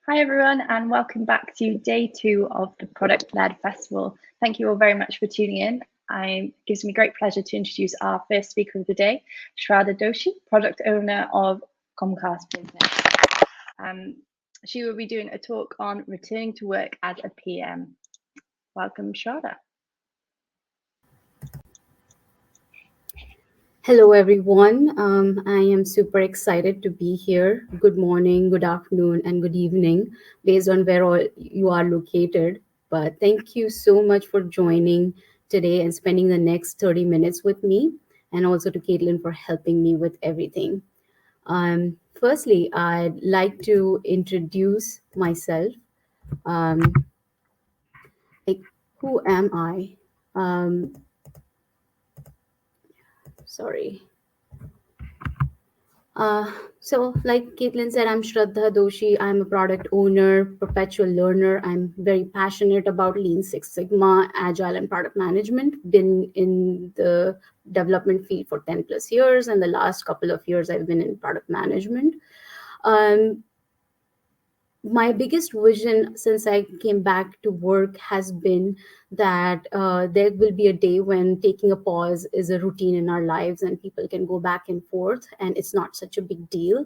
Hi, everyone, and welcome back to day 2 of the Product Led Festival. Thank you all very much for tuning in. It gives me great pleasure to introduce our first speaker of the day, Shraddha Doshi, Product Owner of Comcast Business. She will be doing a talk on returning to work as a PM. Welcome, Shraddha. Hello, everyone. I am super excited to be here. Good morning, good afternoon, and good evening, based on where all you are located. But thank you so much for joining today and spending the next 30 minutes with me, and also to Caitlin for helping me with everything. Firstly, I'd like to introduce myself. Um, like, who am I? Um, Sorry. Uh, like Caitlin said, I'm Shraddha Doshi. I'm a product owner, perpetual learner. I'm very passionate about Lean Six Sigma, Agile, and product management. Been in the development field for 10 plus years, and the last couple of years I've been in product management. Um, my biggest vision since I came back to work has been that there will be a day when taking a pause is a routine in our lives and people can go back and forth, and it's not such a big deal.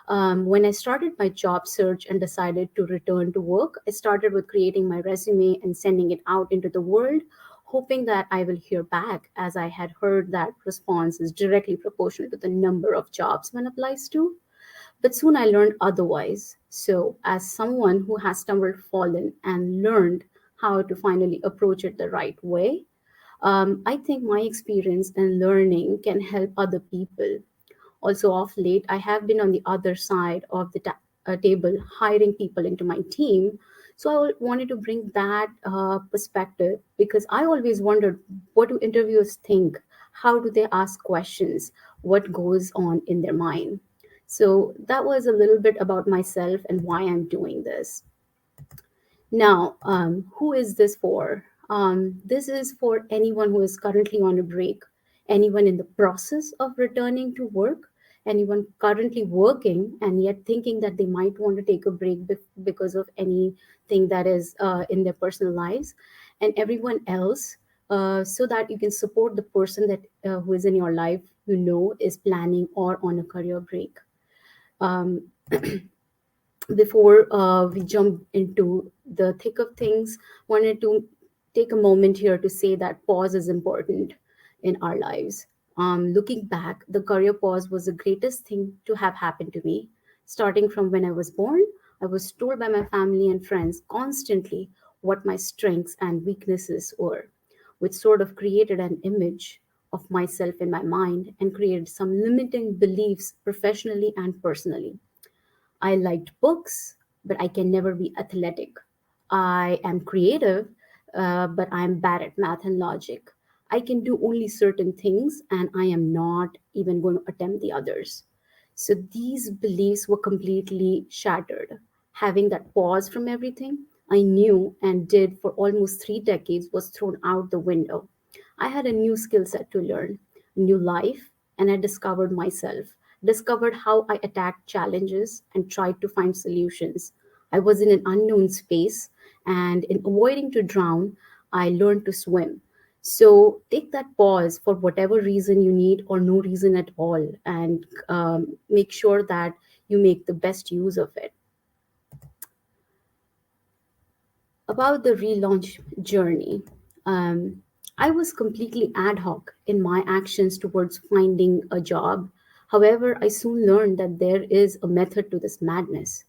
When I started my job search and decided to return to work, I started with creating my resume and sending it out into the world, hoping that I will hear back, as I had heard that response is directly proportional to the number of jobs one applies to. But soon I learned otherwise. So, as someone who has stumbled, fallen, and learned how to finally approach it the right way, I think my experience and learning can help other people. Also, of late, I have been on the other side of the table hiring people into my team. So, wanted to bring that perspective because I always wondered, what do interviewers think? How do they ask questions? What goes on in their mind? So, that was a little bit about myself and why I'm doing this. Now, who is this for? This is for anyone who is currently on a break, anyone in the process of returning to work, anyone currently working and yet thinking that they might want to take a break because of anything that is in their personal lives, and everyone else, so that you can support the person that who is in your life, is planning or on a career break. Um, Before we jump into the thick of things, wanted to take a moment here to say that pause is important in our lives. Looking back, the career pause was the greatest thing to have happened to me. Starting from when I was born, I was told by my family and friends constantly what my strengths and weaknesses were, which sort of created an image of myself in my mind and created some limiting beliefs professionally and personally. I liked books, but I can never be athletic. I am creative, but I'm bad at math and logic. I can do only certain things, and I am not even going to attempt the others. So these beliefs were completely shattered. Having that pause from everything I knew and did for almost 3 decades was thrown out the window. I had a new skill set to learn, a new life, and I discovered myself, discovered how I attacked challenges and tried to find solutions. I was in an unknown space, and in avoiding to drown, I learned to swim. So take that pause for whatever reason you need or no reason at all, and make sure that you make the best use of it. About the relaunch journey, um, I was completely ad hoc in my actions towards finding a job. However, I soon learned that there is a method to this madness.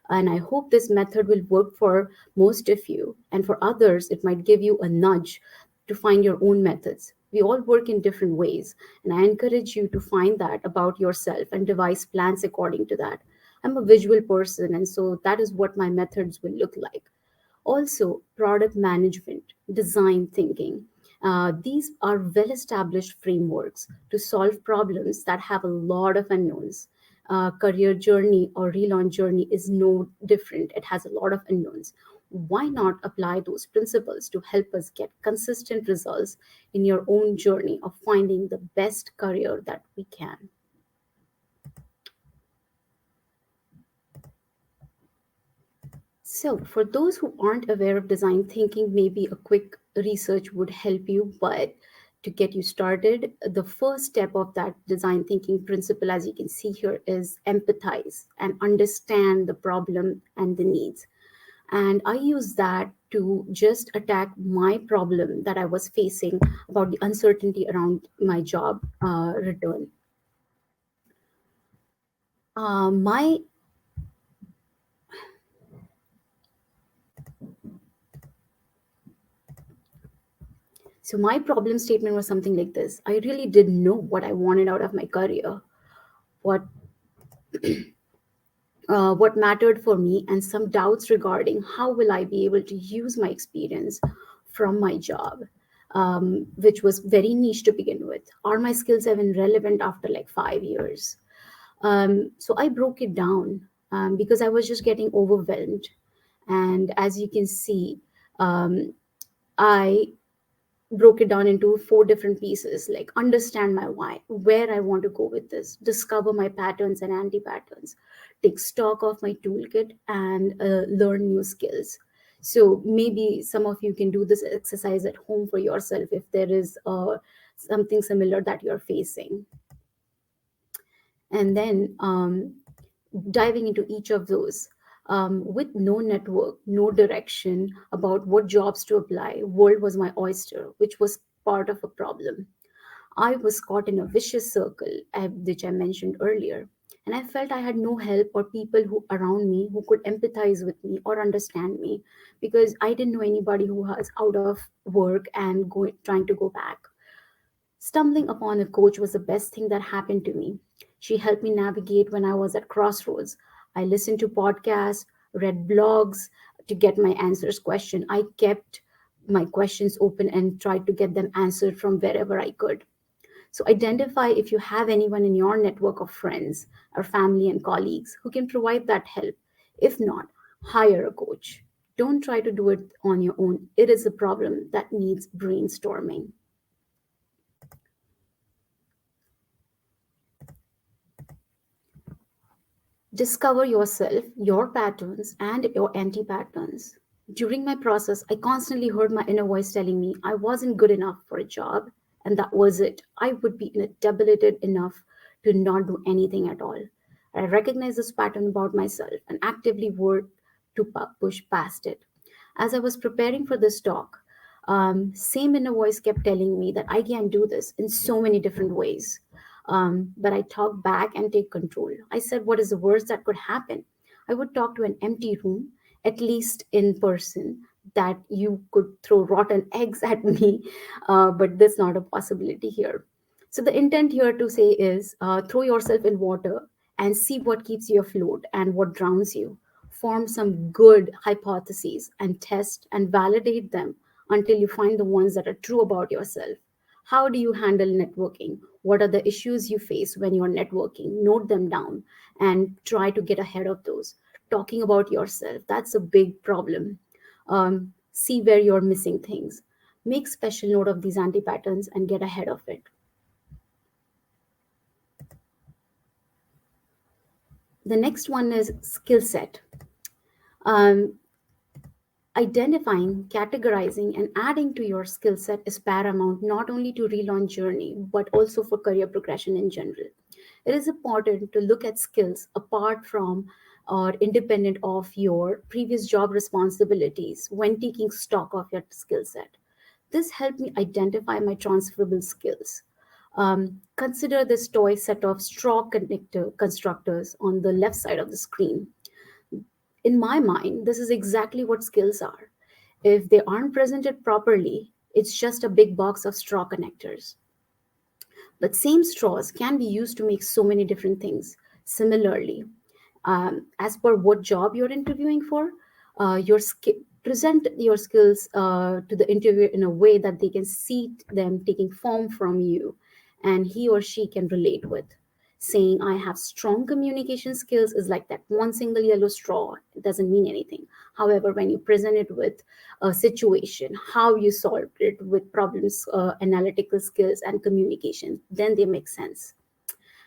And I hope this method will work for most of you. And for others, it might give you a nudge to find your own methods. We all work in different ways. And I encourage you to find that about yourself and devise plans according to that. I'm a visual person, and so that is what my methods will look like. Also, product management, design thinking. These are well established frameworks to solve problems that have a lot of unknowns. Career journey or relaunch journey is no different, it has a lot of unknowns. Why not apply those principles to help us get consistent results in your own journey of finding the best career that we can? So, for those who aren't aware of design thinking, maybe a quick research would help you. But to get you started, the first step of that design thinking principle, as you can see here, is empathize and understand the problem and the needs. And I use that to just attack my problem that I was facing about the uncertainty around my job return. My So my problem statement was something like this. I really didn't know what I wanted out of my career, what what mattered for me, and some doubts regarding how will I be able to use my experience from my job, which was very niche to begin with. Are my skills even relevant after like 5 years? So I broke it down because I was just getting overwhelmed. And as you can see, I broke it down into four different pieces, like understand my why, where I want to go with this, discover my patterns and anti patterns, take stock of my toolkit, and learn new skills. So maybe some of you can do this exercise at home for yourself if there is something similar that you're facing. And then diving into each of those. With no network, no direction about what jobs to apply, world was my oyster, which was part of a problem. I was caught in a vicious circle, which I mentioned earlier, and I felt I had no help or people who around me who could empathize with me or understand me because I didn't know anybody who was out of work and trying to go back. Stumbling upon a coach was the best thing that happened to me. She helped me navigate when I was at crossroads. I listened to podcasts, read blogs to get my answers question. I kept my questions open and tried to get them answered from wherever I could. So identify if you have anyone in your network of friends or family and colleagues who can provide that help. If not, hire a coach. Don't try to do it on your own. It is a problem that needs brainstorming. Discover yourself, your patterns, and your anti patterns. During my process, I constantly heard my inner voice telling me I wasn't good enough for a job, and that was it. I would be debilitated enough to not do anything at all. I recognized this pattern about myself and actively worked to push past it. As I was preparing for this talk, same inner voice kept telling me that I can do this in so many different ways. But I talk back and take control. I said, what is the worst that could happen? I would talk to an empty room, at least in person, that you could throw rotten eggs at me, but that's not a possibility here. So the intent here to say is throw yourself in water and see what keeps you afloat and what drowns you. Form some good hypotheses and test and validate them until you find the ones that are true about yourself. How do you handle networking? What are the issues you face when you're networking? Note them down and try to get ahead of those. Talking about yourself, that's a big problem. See where you're missing things. Make special note of these anti patterns and get ahead of it. The next one is skill set. Um, Identifying, categorizing, and adding to your skill set is paramount not only to relaunch journey but also for career progression in general. It is important to look at skills apart from or independent of your previous job responsibilities when taking stock of your skill set. This helped me identify my transferable skills. Consider this toy set of straw connector constructors on the left side of the screen. In my mind, this is exactly what skills are. If they aren't presented properly, it's just a big box of straw connectors. But same straws can be used to make so many different things. Similarly, as per what job you're interviewing for, present your skills to the interviewer in a way that they can see them taking form from you and he or she can relate with. Saying I have strong communication skills is like that one single yellow straw. It doesn't mean anything. However, when you present it with a situation, how you solved it with problems, analytical skills, and communication, then they make sense.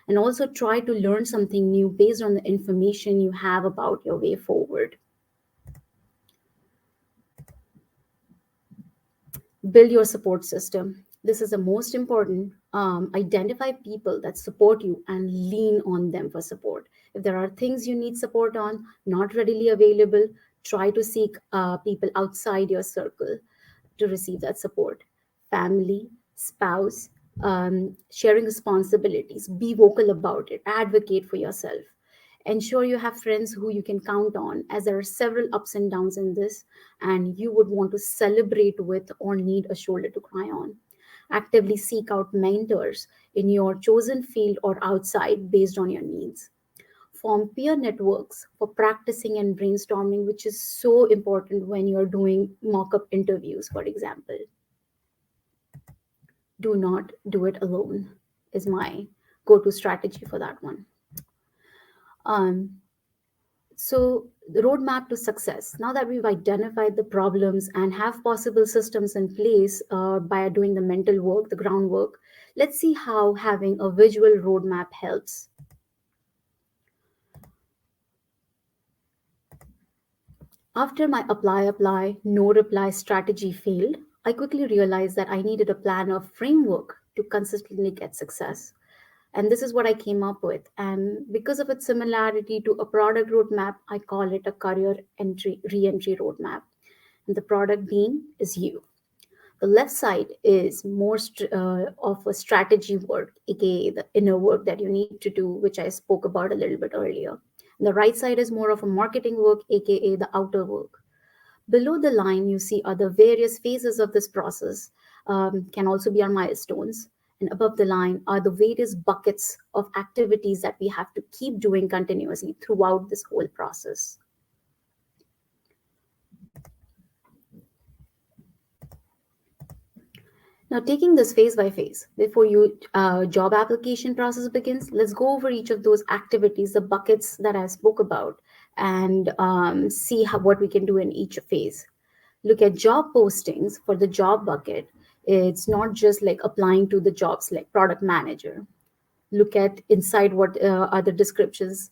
And also try to learn something new based on the information you have about your way forward. Build your support system. This is the most important. Identify people that support you and lean on them for support. If there are things you need support on, not readily available, try to seek people outside your circle to receive that support. Family, spouse, sharing responsibilities, be vocal about it, advocate for yourself. Ensure you have friends who you can count on, as there are several ups and downs in this, and you would want to celebrate with or need a shoulder to cry on. Actively seek out mentors in your chosen field or outside based on your needs. Form peer networks for practicing and brainstorming, which is so important when you're doing mock up interviews, for example. Do not do it alone, is my go to strategy for that one. Um, so, the roadmap to success. Now that we've identified the problems and have possible systems in place by doing the mental work, the groundwork, let's see how having a visual roadmap helps. After my no reply strategy failed, I quickly realized that I needed a plan or framework to consistently get success. And this is what I came up with. And because of its similarity to a product roadmap, I call it a career entry re-entry roadmap. And the product being is you. The left side is more of a strategy work, aka the inner work that you need to do, which I spoke about a little bit earlier. And the right side is more of a marketing work, aka the outer work. Below the line, you see other various phases of this process, can also be our milestones. And above the line are the various buckets of activities that we have to keep doing continuously throughout this whole process. Now, taking this phase by phase, before you job application process begins, let's go over each of those activities, the buckets that I spoke about, and see what we can do in each phase. Look at job postings for the job bucket. It's not just like applying to the jobs like product manager. Look at inside what are the descriptions.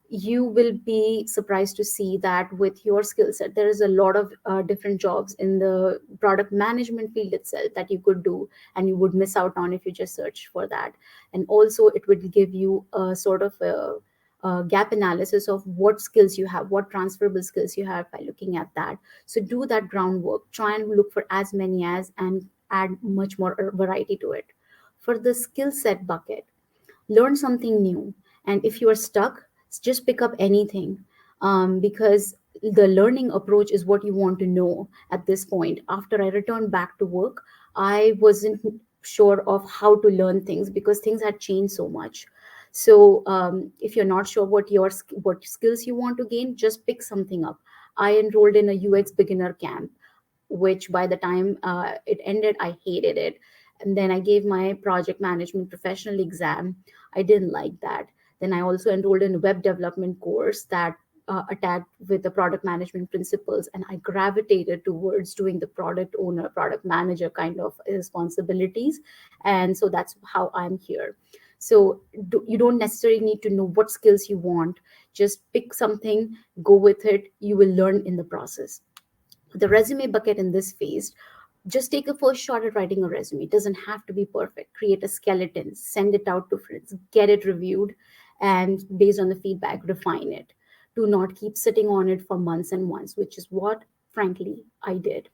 You will be surprised to see that with your skill set there is a lot of different jobs in the product management field itself that you could do and you would miss out on if you just search for that. And also it would give you a sort of a gap analysis of what skills you have, what transferable skills you have by looking at that. So do that groundwork, try and look for as many as and add much more variety to it. For the skill set bucket, learn something new. And if you are stuck, just pick up anything, because the learning approach is what you want to know at this point. After I returned back to work, I wasn't sure of how to learn things because things had changed so much. So if you're not sure what skills you want to gain, just pick something up. I enrolled in a UX beginner camp, which by the time it ended, I hated it. And then I gave my project management professional exam. I didn't like that. Then I also enrolled in a web development course that attacked with the product management principles, and I gravitated towards doing the product owner, product manager kind of responsibilities. And so that's how I'm here. So you don't necessarily need to know what skills you want. Just pick something, go with it. You will learn in the process. The resume bucket in this phase, just take a first shot at writing a resume. It doesn't have to be perfect. Create a skeleton, send it out to friends, get it reviewed, and based on the feedback, refine it. Do not keep sitting on it for months and months, which is what, frankly, I did.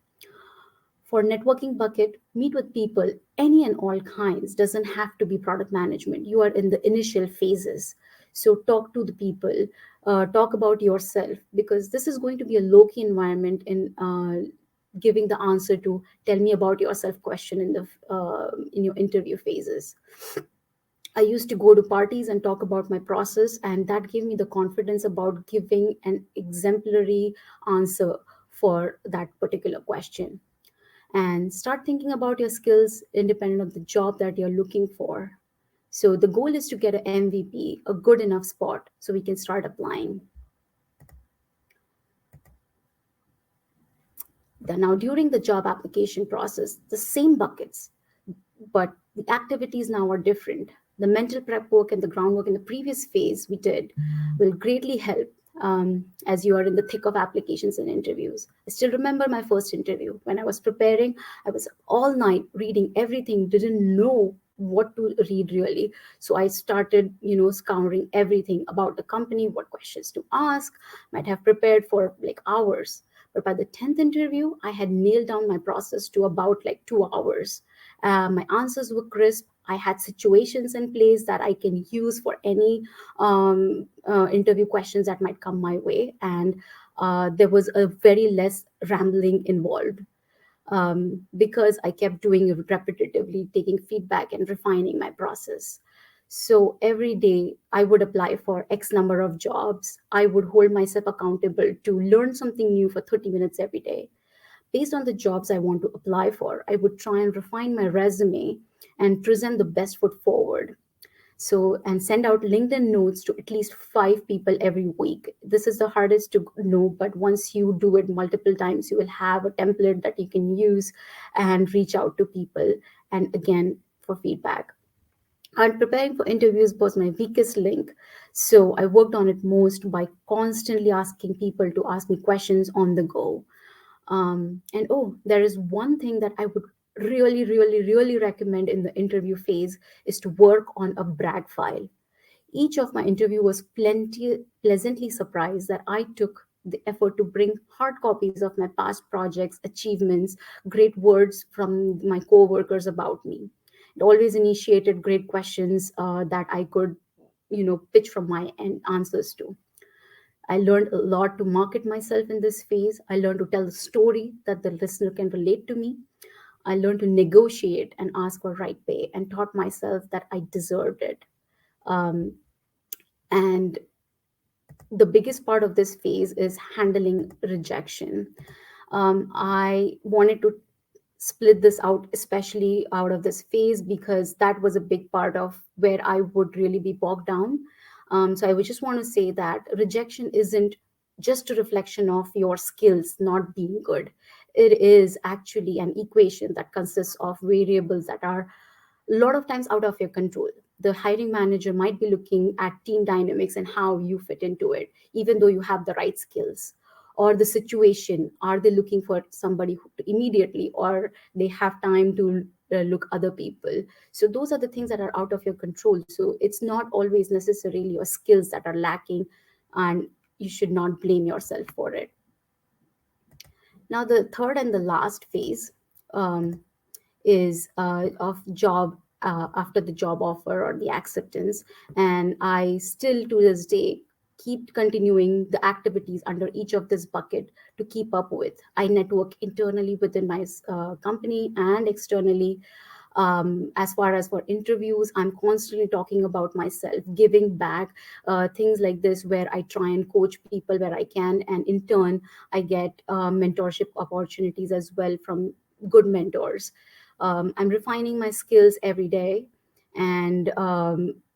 For networking bucket, meet with people, any and all kinds. Doesn't have to be product management. You are in the initial phases. So talk to the people, talk about yourself, because this is going to be a low-key environment in giving the answer to tell me about yourself question in your interview phases. I used to go to parties and talk about my process, and that gave me the confidence about giving an exemplary answer for that particular question. And start thinking about your skills independent of the job that you're looking for. So the goal is to get an MVP, a good enough spot, so we can start applying. Now, during the job application process, the same buckets, but the activities now are different. The mental prep work and the groundwork in the previous phase we did will greatly help as you are in the thick of applications and interviews. I still remember my first interview. When I was preparing, I was all night reading everything, didn't know what to read really. So I started, scouring everything about the company, what questions to ask, might have prepared for like hours. But by the 10th interview, I had nailed down my process to about like 2 hours. My answers were crisp. I had situations in place that I can use for any interview questions that might come my way. And there was a very less rambling involved, because I kept doing it repetitively, taking feedback and refining my process. So every day I would apply for X number of jobs. I would hold myself accountable to learn something new for 30 minutes every day. Based on the jobs I want to apply for, I would try and refine my resume and present the best foot forward. So, and send out LinkedIn notes to at least 5 people every week. This is the hardest to know, but once you do it multiple times, you will have a template that you can use and reach out to people and again for feedback. And preparing for interviews was my weakest link. So I worked on it most by constantly asking people to ask me questions on the go. And oh, there is one thing that I would really, really, really recommend in the interview phase is to work on a brag file. Each of my interview was pleasantly surprised that I took the effort to bring hard copies of my past projects, achievements, great words from my co-workers about me. It always initiated great questions that I could, pitch from my end answers to. I learned a lot to market myself in this phase. I learned to tell a story that the listener can relate to me. I learned to negotiate and ask for right pay and taught myself that I deserved it. Um, and the biggest part of this phase is handling rejection. I wanted to split this out, especially out of this phase, because that was a big part of where I would really be bogged down. So I would just want to say that rejection isn't just a reflection of your skills not being good. It is actually an equation that consists of variables that are a lot of times out of your control. The hiring manager might be looking at team dynamics and how you fit into it, even though you have the right skills. Or the situation, are they looking for somebody immediately, or they have time to look other people? So those are the things that are out of your control. So it's not always necessarily your skills that are lacking, and you should not blame yourself for it. Now, the third and the last phase, is of job, after the job offer or the acceptance. And I still to this day keep continuing the activities under each of this bucket to keep up with. I network internally within my company and externally. As far as for interviews, I'm constantly talking about myself, giving back, things like this, where I try and coach people where I can, and in turn I get mentorship opportunities as well from good mentors. I'm refining my skills every day, and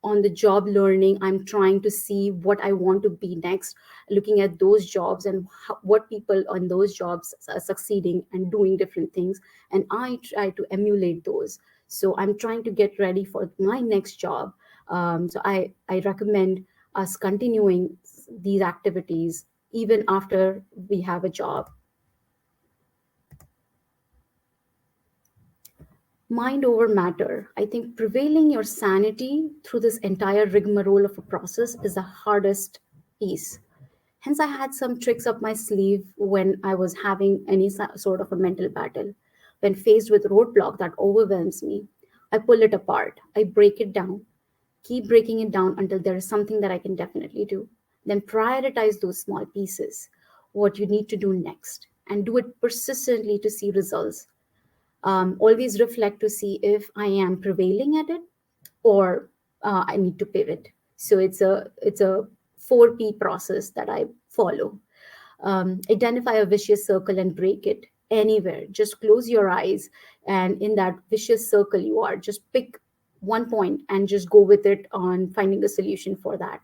on the job learning, I'm trying to see what I want to be next, looking at those jobs and what people on those jobs are succeeding and doing different things, and I try to emulate those. So I'm trying to get ready for my next job. So I recommend us continuing these activities even after we have a job. Mind over matter. I think prevailing your sanity through this entire rigmarole of a process is the hardest piece. Hence, I had some tricks up my sleeve when I was having any sort of a mental battle. When faced with roadblock that overwhelms me, I pull it apart. I break it down, keep breaking it down until there is something that I can definitely do. Then prioritize those small pieces, what you need to do next, and do it persistently to see results. Always reflect to see if I am prevailing at it, or I need to pivot. So it's a 4P process that I follow. Identify a vicious circle and break it anywhere. Just close your eyes, and in that vicious circle you are, just pick one point and just go with it on finding a solution for that.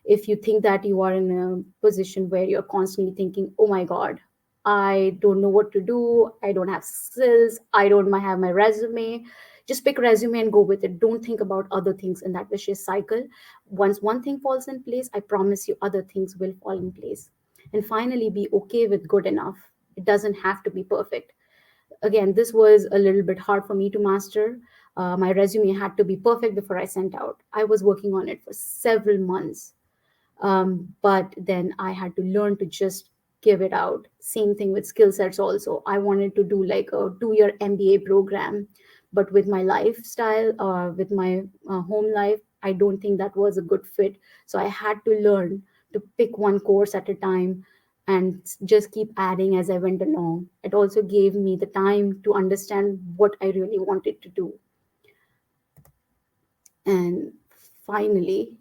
If you think that you are in a position where you're constantly thinking, oh my god, I don't know what to do, I don't have skills, I don't have my resume, Just pick resume and go with it. Don't think about other things in that vicious cycle. Once one thing falls in place, I promise you other things will fall in place. And finally, be okay with good enough. It doesn't have to be perfect. Again, this was a little bit hard for me to master. My resume had to be perfect before I sent out. I was working on it for several months, but then I had to learn to just give it out. Same thing with skill sets also. I wanted to do like a 2-year MBA program, but with my lifestyle, with my home life, I don't think that was a good fit. So I had to learn to pick one course at a time and just keep adding as I went along. It also gave me the time to understand what I really wanted to do. And finally,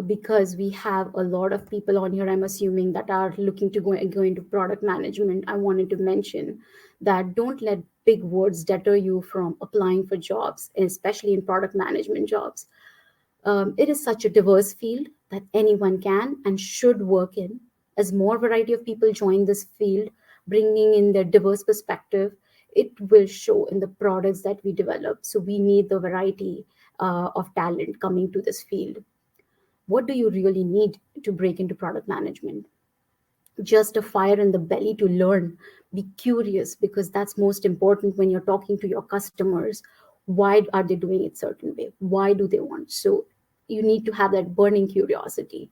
because we have a lot of people on here, I'm assuming, that are looking to go into product management, I wanted to mention that don't let big words deter you from applying for jobs, especially in product management jobs. It is such a diverse field that anyone can and should work in. As more variety of people join this field, bringing in their diverse perspective, it will show in the products that we develop. So we need the variety of talent coming to this field. What do you really need to break into product management? Just a fire in the belly to learn. Be curious, because that's most important when you're talking to your customers. Why are they doing it certain way? Why do they want? So you need to have that burning curiosity,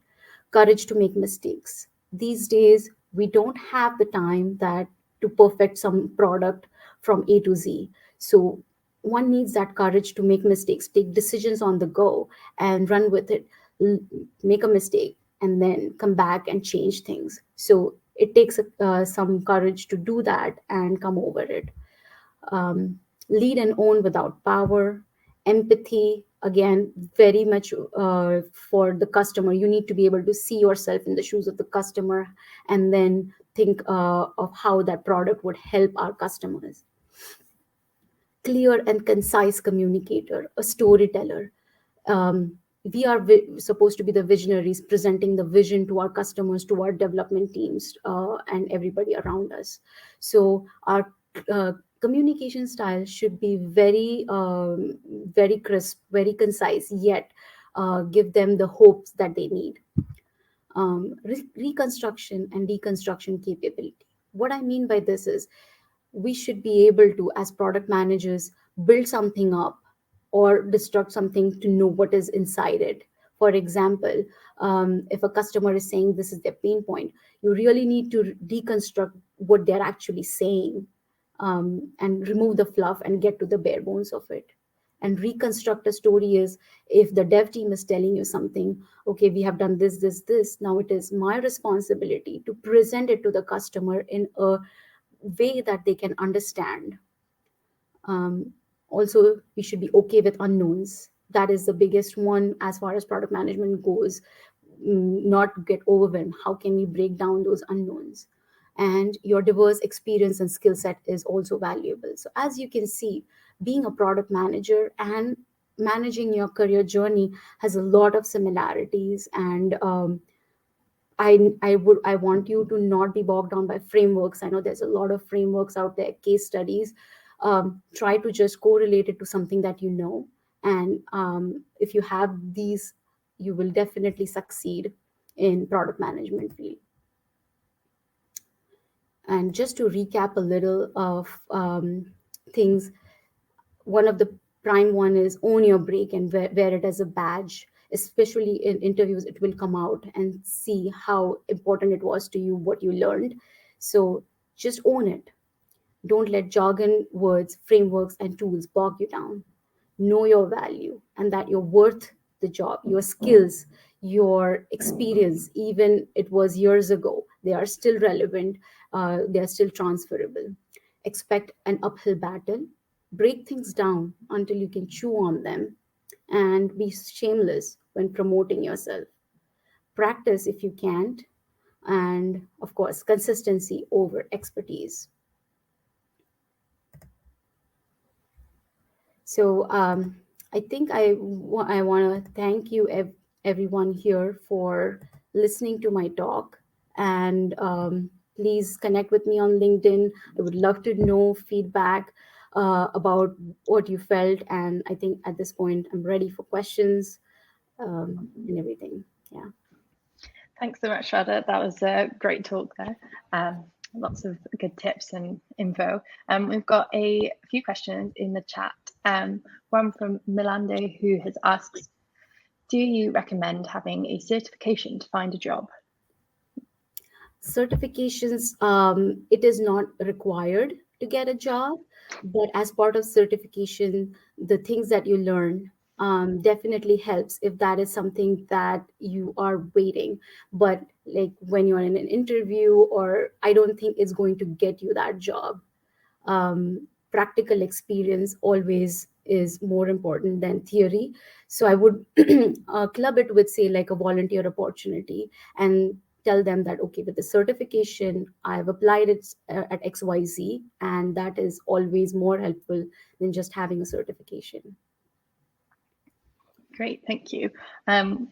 courage to make mistakes. These days we don't have the time that to perfect some product from A to Z. So one needs that courage to make mistakes, take decisions on the go, and run with it. L- Make a mistake and then come back and change things. So it takes some courage to do that and come over it. Lead and own without power. Empathy, again, very much for the customer. You need to be able to see yourself in the shoes of the customer and then think of how that product would help our customers. Clear and concise communicator, a storyteller. We are supposed to be the visionaries, presenting the vision to our customers, to our development teams, and everybody around us. So our communication style should be very crisp, very concise, yet give them the hopes that they need. Reconstruction and deconstruction capability. What I mean by this is, we should be able to, as product managers, build something up or destruct something to know what is inside it. For example, if a customer is saying this is their pain point, you really need to deconstruct what they're actually saying, and remove the fluff and get to the bare bones of it. And reconstruct a story is, if the dev team is telling you something, okay, we have done this, now it is my responsibility to present it to the customer in a way that they can understand. Also, we should be okay with unknowns. That is the biggest one as far as product management goes. Not get overwhelmed. How can we break down those unknowns? And your diverse experience and skill set is also valuable. So, as you can see, being a product manager and managing your career journey has a lot of similarities. And I want you to not be bogged down by frameworks. I know there's a lot of frameworks out there, case studies. Try to just correlate it to something that you know, and if you have these, you will definitely succeed in product management field. And just to recap a little of things, one of the prime one is own your break and wear it as a badge. Especially in interviews, it will come out and see how important it was to you, what you learned. So just own it. Don't let jargon, words, frameworks, and tools bog you down. Know your value and that you're worth the job. Your skills, your experience, even it was years ago, they are still relevant. They are still transferable. Expect an uphill battle. Break things down until you can chew on them, and be shameless when promoting yourself. Practice if you can't, and of course, consistency over expertise. So I think I want to thank you, everyone here, for listening to my talk. And please connect with me on LinkedIn. I would love to know feedback. about what you felt. And I think at this point, I'm ready for questions and everything. Yeah. Thanks so much, Shraddha. That was a great talk there. Lots of good tips and info. We've got a few questions in the chat. One from Milande, who has asked, do you recommend having a certification to find a job? Certifications, it is not required to get a job, but as part of certification, the things that you learn definitely helps if that is something that you are waiting. But like when you're in an interview, or I don't think it's going to get you that job. Practical experience always is more important than theory. So I would club it with, say, like a volunteer opportunity, and tell them that, okay, with the certification, I've applied it at XYZ, and that is always more helpful than just having a certification. Great, thank you.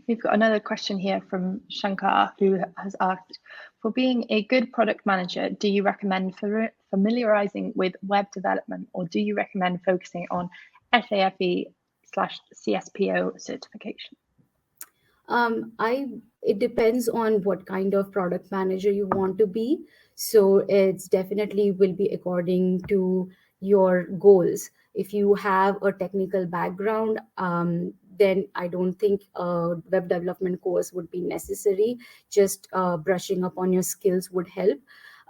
We've got another question here from Shankar, who has asked, for being a good product manager, do you recommend familiarizing with web development, or do you recommend focusing on SAFE/CSPO certification? It depends on what kind of product manager you want to be. So it's definitely will be according to your goals. If you have a technical background, then I don't think a web development course would be necessary. Just brushing up on your skills would help.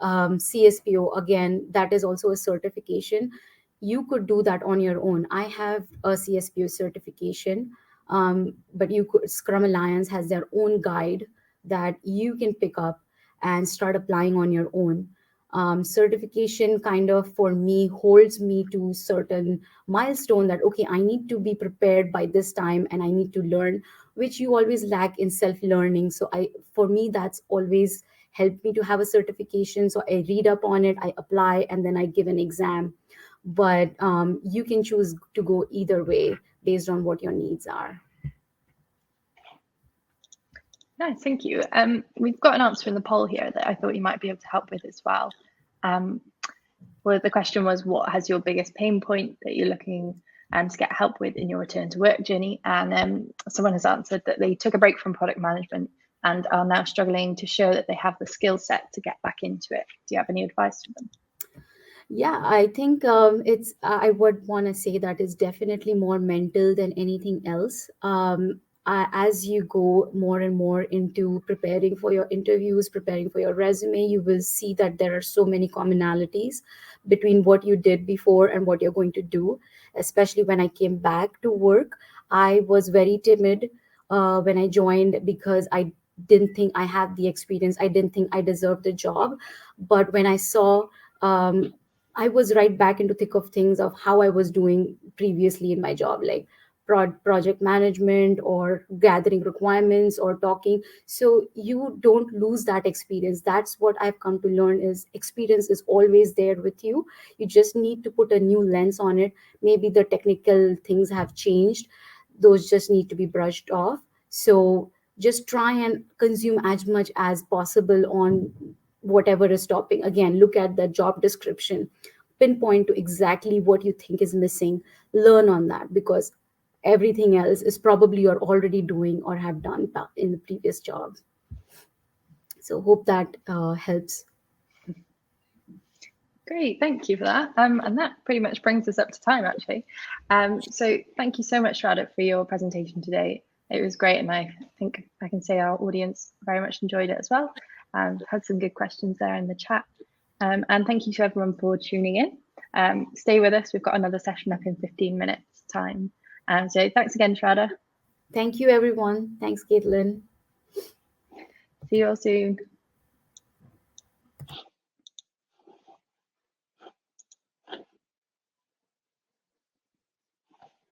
CSPO, again, that is also a certification. You could do that on your own. I have a CSPO certification, but you could, Scrum Alliance has their own guide that you can pick up and start applying on your own. Certification kind of for me holds me to certain milestone that, okay, I need to be prepared by this time and I need to learn, which you always lack in self-learning. So for me, that's always helped me to have a certification. So I read up on it, I apply, and then I give an exam. But you can choose to go either way based on what your needs are. Nice, thank you. We've got an answer in the poll here that I thought you might be able to help with as well. Well, the question was, what has your biggest pain point that you're looking to get help with in your return to work journey? And someone has answered that they took a break from product management and are now struggling to show that they have the skill set to get back into it. Do you have any advice for them? Yeah, I think I would want to say that it's definitely more mental than anything else. As you go more and more into preparing for your interviews, preparing for your resume, you will see that there are so many commonalities between what you did before and what you're going to do. Especially when I came back to work, I was very timid when I joined because I didn't think I had the experience. I didn't think I deserved the job. But when I saw, I was right back into thick of things of how I was doing previously in my job, like project management or gathering requirements or talking. So you don't lose that experience. That's what I've come to learn, is experience is always there with you. You just need to put a new lens on it. Maybe the technical things have changed. Those just need to be brushed off. So just try and consume as much as possible on whatever is stopping. Again, look at the job description, pinpoint to exactly what you think is missing, learn on that, because everything else is probably you're already doing or have done in the previous jobs. So hope that helps. Great, thank you for that. And that pretty much brings us up to time, actually. So thank you so much, Shraddha, for your presentation today. It was great, and I think I can say our audience very much enjoyed it as well. Had some good questions there in the chat. And thank you to everyone for tuning in. Stay with us. We've got another session up in 15 minutes time. So thanks again, Shraddha. Thank you, everyone. Thanks, Caitlin. See you all soon.